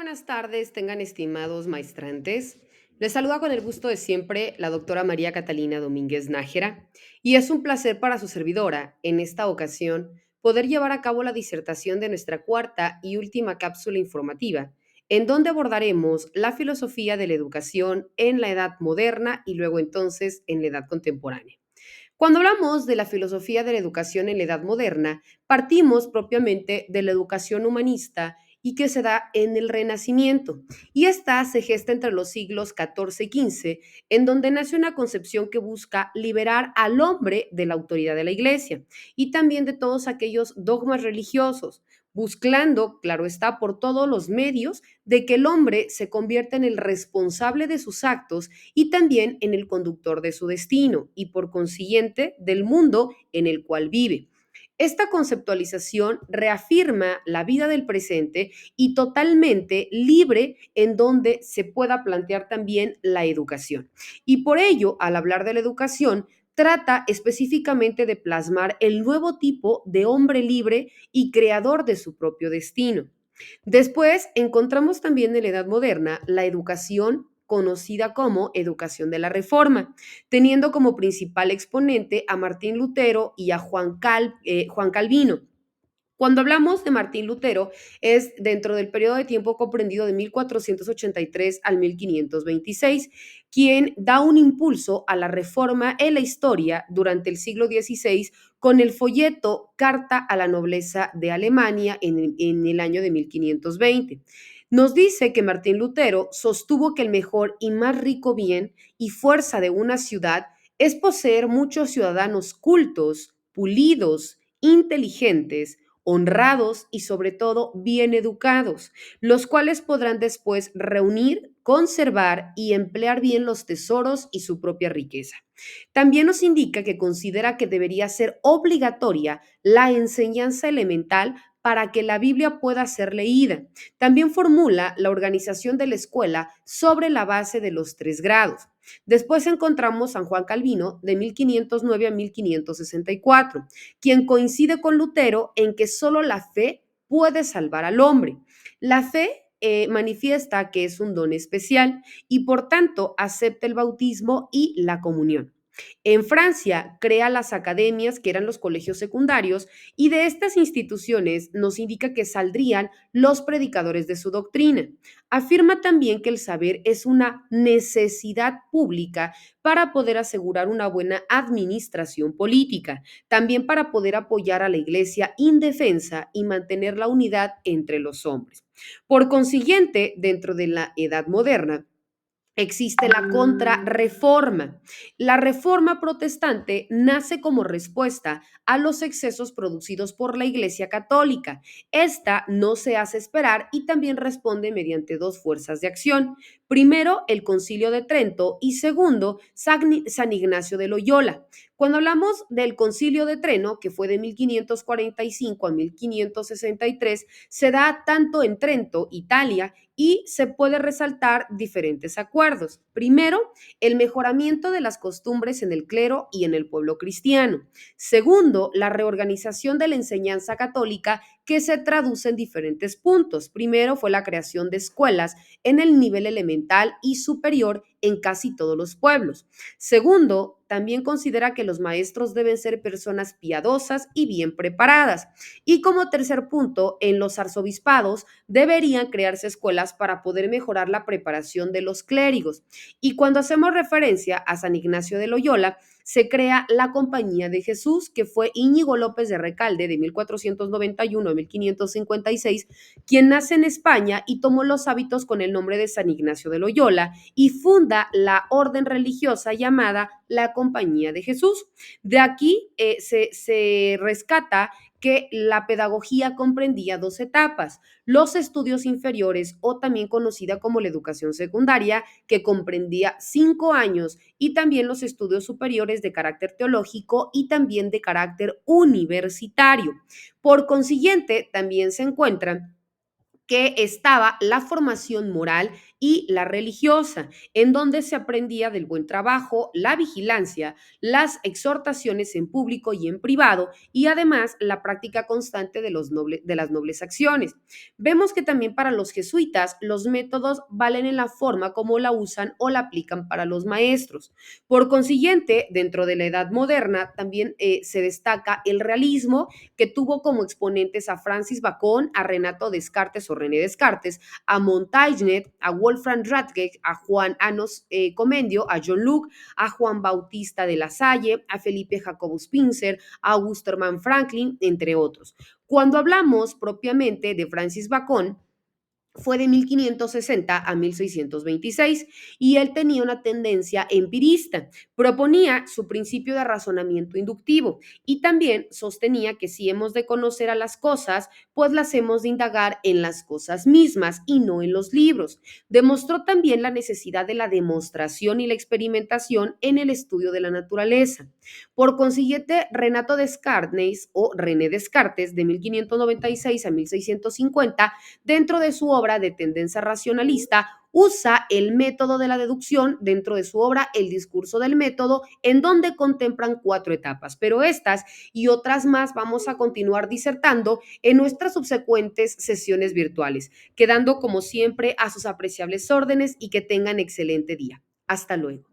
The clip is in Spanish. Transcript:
Buenas tardes, tengan estimados maestrantes. Les saluda con el gusto de siempre la doctora María Catalina Domínguez Nájera y es un placer para su servidora, en esta ocasión, poder llevar a cabo la disertación de nuestra cuarta y última cápsula informativa, en donde abordaremos la filosofía de la educación en la edad moderna y luego entonces en la edad contemporánea. Cuando hablamos de la filosofía de la educación en la edad moderna, partimos propiamente de la educación humanista y que se da en el Renacimiento. Y esta se gesta entre los siglos XIV y XV, en donde nace una concepción que busca liberar al hombre de la autoridad de la Iglesia y también de todos aquellos dogmas religiosos, buscando, claro está, por todos los medios, de que el hombre se convierta en el responsable de sus actos y también en el conductor de su destino y por consiguiente del mundo en el cual vive. Esta conceptualización reafirma la vida del presente y totalmente libre en donde se pueda plantear también la educación. Y por ello, al hablar de la educación, trata específicamente de plasmar el nuevo tipo de hombre libre y creador de su propio destino. Después encontramos también en la Edad Moderna la educación conocida como educación de la Reforma, teniendo como principal exponente a Martín Lutero y a Juan Calvino. Cuando hablamos de Martín Lutero, es dentro del periodo de tiempo comprendido de 1483 al 1526, quien da un impulso a la reforma en la historia durante el siglo XVI con el folleto Carta a la Nobleza de Alemania en el año de 1520. Nos dice que Martín Lutero sostuvo que el mejor y más rico bien y fuerza de una ciudad es poseer muchos ciudadanos cultos, pulidos, inteligentes, honrados y sobre todo bien educados, los cuales podrán después reunir, conservar y emplear bien los tesoros y su propia riqueza. También nos indica que considera que debería ser obligatoria la enseñanza elemental para que la Biblia pueda ser leída. También formula la organización de la escuela sobre la base de los 3 grados. Después encontramos a San Juan Calvino de 1509 a 1564, quien coincide con Lutero en que solo la fe puede salvar al hombre. La fe manifiesta que es un don especial y por tanto acepta el bautismo y la comunión. En Francia crea las academias, que eran los colegios secundarios, y de estas instituciones nos indica que saldrían los predicadores de su doctrina. Afirma también que el saber es una necesidad pública para poder asegurar una buena administración política, también para poder apoyar a la Iglesia indefensa y mantener la unidad entre los hombres. Por consiguiente, dentro de la Edad Moderna, existe la contrarreforma. La reforma protestante nace como respuesta a los excesos producidos por la Iglesia Católica. Esta no se hace esperar y también responde mediante dos fuerzas de acción. Primero, el Concilio de Trento y segundo, San Ignacio de Loyola. Cuando hablamos del Concilio de Trento, que fue de 1545 a 1563, se da tanto en Trento, Italia, y se puede resaltar diferentes acuerdos. Primero, el mejoramiento de las costumbres en el clero y en el pueblo cristiano. Segundo, la reorganización de la enseñanza católica que se traduce en diferentes puntos. Primero fue la creación de escuelas en el nivel elemental y superior en casi todos los pueblos. Segundo, también considera que los maestros deben ser personas piadosas y bien preparadas. Y como tercer punto, en los arzobispados deberían crearse escuelas para poder mejorar la preparación de los clérigos. Y cuando hacemos referencia a San Ignacio de Loyola, se crea la Compañía de Jesús, que fue Íñigo López de Recalde de 1491 a 1556, quien nace en España y tomó los hábitos con el nombre de San Ignacio de Loyola y funda la orden religiosa llamada la Compañía de Jesús. De aquí se rescata que la pedagogía comprendía dos etapas: los estudios inferiores, o también conocida como la educación secundaria, que comprendía 5 años, y también los estudios superiores de carácter teológico y también de carácter universitario. Por consiguiente, también se encuentran que estaba la formación moral y la religiosa, en donde se aprendía del buen trabajo, la vigilancia, las exhortaciones en público y en privado, y además la práctica constante de las nobles acciones. Vemos que también para los jesuitas los métodos valen en la forma como la usan o la aplican para los maestros. Por consiguiente, dentro de la Edad Moderna también se destaca el realismo, que tuvo como exponentes a Francis Bacon, a Renato Descartes o René Descartes, a Montaigne, a Wolfram Radke, a Juan Anos Comendio, a John Locke, a Juan Bautista de la Salle, a Felipe Jacobo Spencer, a Augusto Hermann Franklin, entre otros. Cuando hablamos propiamente de Francis Bacon, fue de 1560 a 1626 y él tenía una tendencia empirista. Proponía su principio de razonamiento inductivo y también sostenía que si hemos de conocer a las cosas, pues las hemos de indagar en las cosas mismas y no en los libros. Demostró también la necesidad de la demostración y la experimentación en el estudio de la naturaleza. Por consiguiente, Renato Descartes o René Descartes de 1596 a 1650, dentro de su obra de tendencia racionalista, usa el método de la deducción dentro de su obra El discurso del método, en donde contemplan 4 etapas, pero estas y otras más vamos a continuar disertando en nuestras subsecuentes sesiones virtuales, quedando como siempre a sus apreciables órdenes y que tengan excelente día. Hasta luego.